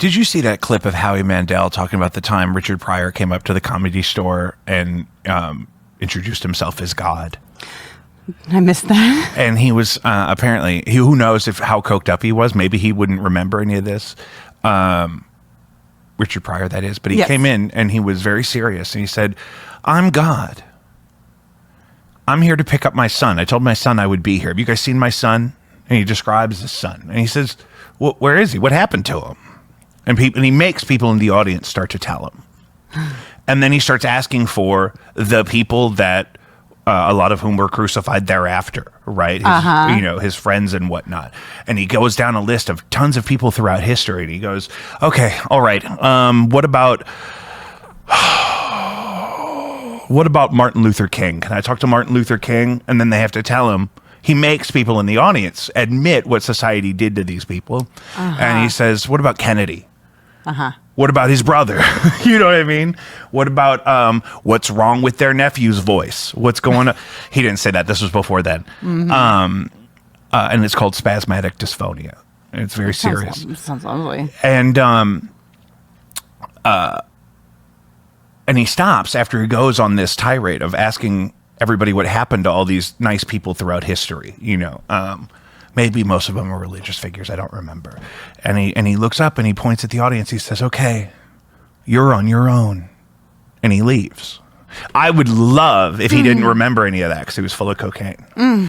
Did you see that clip of Howie Mandel talking about the time Richard Pryor came up to the Comedy Store and introduced himself as God? I missed that. And he was apparently, who knows how coked up he was. Maybe he wouldn't remember any of this. Richard Pryor, that is. But he came in and he was very serious. And he said, I'm God. I'm here to pick up my son. I told my son I would be here. Have you guys seen my son? And he describes his son. And he says, where is he? What happened to him? And he makes people in the audience start to tell him. And then he starts asking for the people that a lot of whom were crucified thereafter, right? His friends and whatnot. And he goes down a list of tons of people throughout history. And he goes, okay, all right. What about Martin Luther King? Can I talk to Martin Luther King? And then they have to tell him. He makes people in the audience admit what society did to these people. And he says, what about Kennedy? What about his brother? You know what I mean? What about what's wrong with their nephew's voice? What's going on? He didn't say that. This was before then. And it's called spasmodic dysphonia. It's very serious. Sounds lovely. And he stops after he goes on this tirade of asking everybody what happened to all these nice people throughout history. Maybe most of them are religious figures. I don't remember. And he looks up and he points at the audience. He says, okay, you're on your own. And he leaves. I would love if he didn't remember any of that because he was full of cocaine.